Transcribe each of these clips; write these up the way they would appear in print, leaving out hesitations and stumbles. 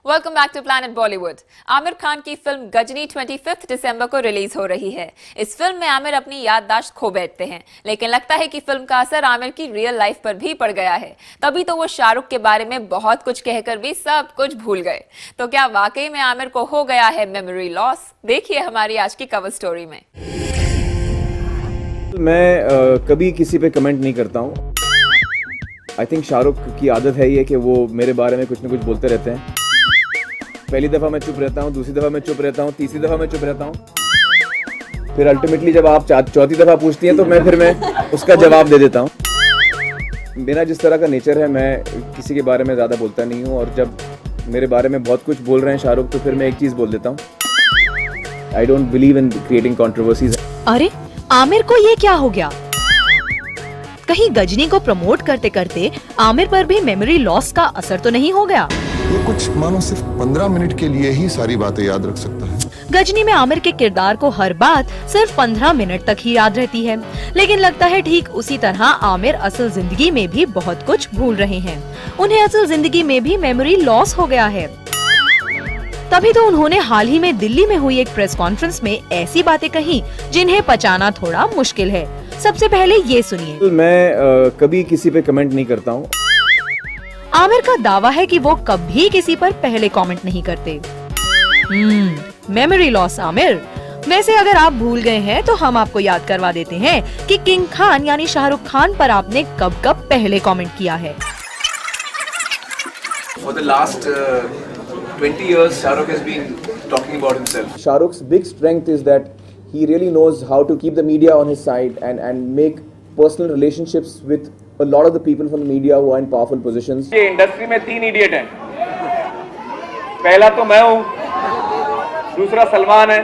Welcome back to planet Bollywood. Aamir Khan की film Ghazni 25 दिसंबर को release हो रही है। इस फिल्म में आमिर अपनी याददाश्त खो बैठते हैं, लेकिन लगता है कि फिल्म का असर आमिर की रियल लाइफ पर भी पड़ गया है। तभी तो वो शाहरुख के बारे में बहुत कुछ कहकर भी सब कुछ भूल गए। तो क्या वाकई में आमिर को हो गया है मेमोरी लॉस? देखिए हमारी आज की कवर स्टोरी में। मैं कभी किसी पे कमेंट नहीं करता हूँ। आई थिंक शाहरुख की आदत है ये कि वो मेरे बारे में कुछ ना कुछ बोलते रहते हैं। पहली दफ़ा मैं चुप रहता हूँ, दूसरी दफ़ा मैं चुप रहता हूँ, तीसरी दफ़ा मैं चुप रहता हूँ। फिर अल्टीमेटली जब आप चौथी दफ़ा पूछती हैं तो मैं उसका जवाब दे देता हूँ। मेरा जिस तरह का नेचर है, मैं किसी के बारे में ज़्यादा बोलता नहीं हूँ, और जब मेरे बारे में बहुत कुछ बोल रहे हैं शाहरुख तो फिर मैं एक चीज़ बोल देता हूँ। I don't believe in creating controversies. अरे आमिर को ये क्या हो गया? कहीं गजनी को प्रमोट करते करते आमिर पर भी मेमोरी लॉस का असर तो नहीं हो गया? ये कुछ मानो सिर्फ 15 मिनट के लिए ही सारी बातें याद रख सकता है। गजनी में आमिर के किरदार को हर बात सिर्फ 15 मिनट तक ही याद रहती है, लेकिन लगता है ठीक उसी तरह आमिर असल जिंदगी में भी बहुत कुछ भूल रहे हैं। उन्हें असल जिंदगी में भी मेमोरी लॉस हो गया है। तभी तो उन्होंने हाल ही में दिल्ली में हुई एक प्रेस कॉन्फ्रेंस में ऐसी बातें कही जिन्हें पचाना थोड़ा मुश्किल है। सबसे पहले ये सुनिए। मैं कभी किसी पे कमेंट नहीं करता हूँ। आमिर का दावा है कि वो कभी किसी पर पहले कमेंट नहीं करते। Memory loss Aamir. वैसे अगर आप भूल गए हैं तो हम आपको याद करवा देते हैं कि किंग खान यानी शाहरुख खान पर आपने कब कब पहले कमेंट किया है। For the last 20 years, Shahrukh has been talking about himself. Shahrukh's big strength is that he really knows how to keep the media on his side and make personal relationships with a lot of the people from the media who are in powerful positions. ये industry में 3 idiot हैं। पहला तो मैं हूँ, दूसरा सलमान है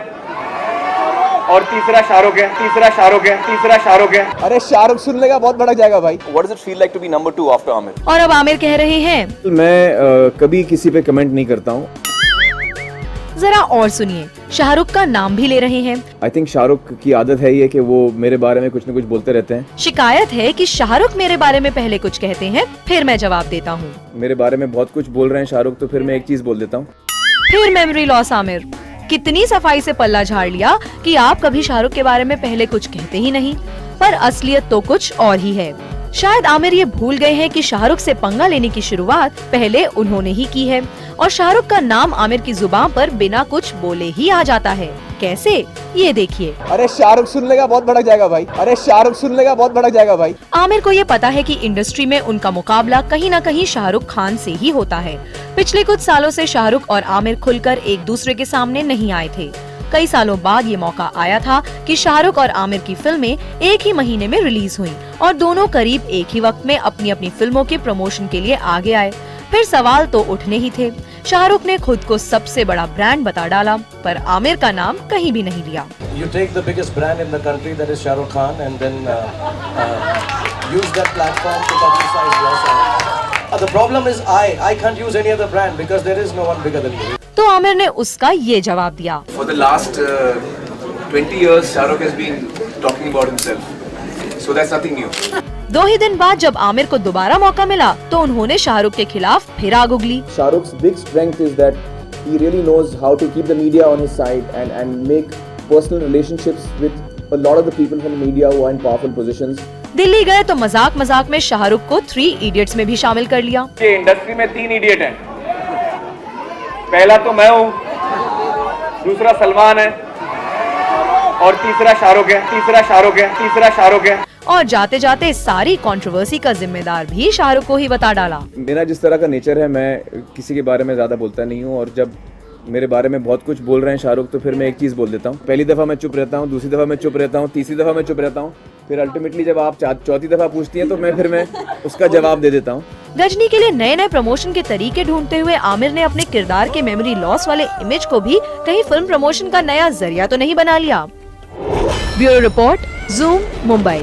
और तीसरा शाहरुख है, तीसरा शाहरुख है। अरे शाहरुख सुन लेगा बहुत भड़क जाएगा भाई। What does it feel like to be number 2 after Amir? और अब आमिर कह रहे हैं, मैं कभी किसी पे कमेंट नहीं करता हूँ। जरा और सुनिए, शाहरुख का नाम भी ले रहे हैं। आई थिंक शाहरुख की आदत है ये कि वो मेरे बारे में कुछ न कुछ बोलते रहते हैं। शिकायत है कि शाहरुख मेरे बारे में पहले कुछ कहते हैं, फिर मैं जवाब देता हूँ। मेरे बारे में बहुत कुछ बोल रहे हैं शाहरुख तो फिर मैं एक चीज बोल देता हूँ। फिर मेमोरी लॉस आमिर। कितनी सफाई से पल्ला झाड़ लिया कि आप कभी शाहरुख के बारे में पहले कुछ कहते ही नहीं, पर असलियत तो कुछ और ही है। शायद आमिर ये भूल गए हैं कि शाहरुख से पंगा लेने की शुरुआत पहले उन्होंने ही की है, और शाहरुख का नाम आमिर की जुबान पर बिना कुछ बोले ही आ जाता है। कैसे? ये देखिए। अरे शाहरुख सुन लेगा बहुत भड़क जाएगा भाई। अरे शाहरुख सुन लेगा बहुत भड़क जाएगा भाई। आमिर को ये पता है कि इंडस्ट्री में उनका मुकाबला कहीं न कहीं शाहरुख खान से ही होता है। पिछले कुछ सालों से शाहरुख और आमिर खुलकर एक दूसरे के सामने नहीं आए थे। कई सालों बाद ये मौका आया था कि शाहरुख और आमिर की फिल्में एक ही महीने में रिलीज हुईं और दोनों करीब एक ही वक्त में अपनी अपनी फिल्मों के प्रमोशन के लिए आगे आए। फिर सवाल तो उठने ही थे। शाहरुख ने खुद को सबसे बड़ा ब्रांड बता डाला, पर आमिर का नाम कहीं भी नहीं लिया। You take the biggest brand in the country, that is Shah Rukh Khan, and then use that platform to publicize yourself. The problem is I can't use any other brand because there is no one bigger than me. तो आमिर ने उसका ये जवाब दिया। For the last 20 years, Shahrukh has been talking about himself. So that's nothing new. 2 ही दिन बाद जब आमिर को दोबारा मौका मिला तो उन्होंने शाहरुख के खिलाफ फिर आग उगली। Shahrukh's big strength is that he really knows how to keep the media on his side and make personal relationships with a lot of the people from the media who are in powerful positions. Delhi गए तो मजाक मजाक में शाहरुख को 3 idiots में भी शामिल कर लिया। ये इंडस्ट्री में 3 इडियट हैं। पहला तो मैं हूँ, दूसरा सलमान है और तीसरा शाहरुख है। और जाते जाते सारी कंट्रोवर्सी का जिम्मेदार भी शाहरुख को ही बता डाला। मेरा जिस तरह का नेचर है, मैं किसी के बारे में ज्यादा बोलता नहीं हूँ, और जब मेरे बारे में बहुत कुछ बोल रहे हैं शाहरुख तो फिर मैं एक चीज बोल देता हूँ। पहली दफा मैं चुप रहता हूँ, दूसरी दफा मैं चुप रहता हूँ, तीसरी दफा मैं चुप रहता हूँ। फिर अल्टीमेटली जब आप चौथी दफा पूछती हैं तो मैं उसका जवाब दे देता हूँ। गजनी के लिए नए नए प्रमोशन के तरीके ढूंढते हुए आमिर ने अपने किरदार के मेमोरी लॉस वाले इमेज को भी कहीं फिल्म प्रमोशन का नया जरिया तो नहीं बना लिया। Bureau report, zoom, Mumbai.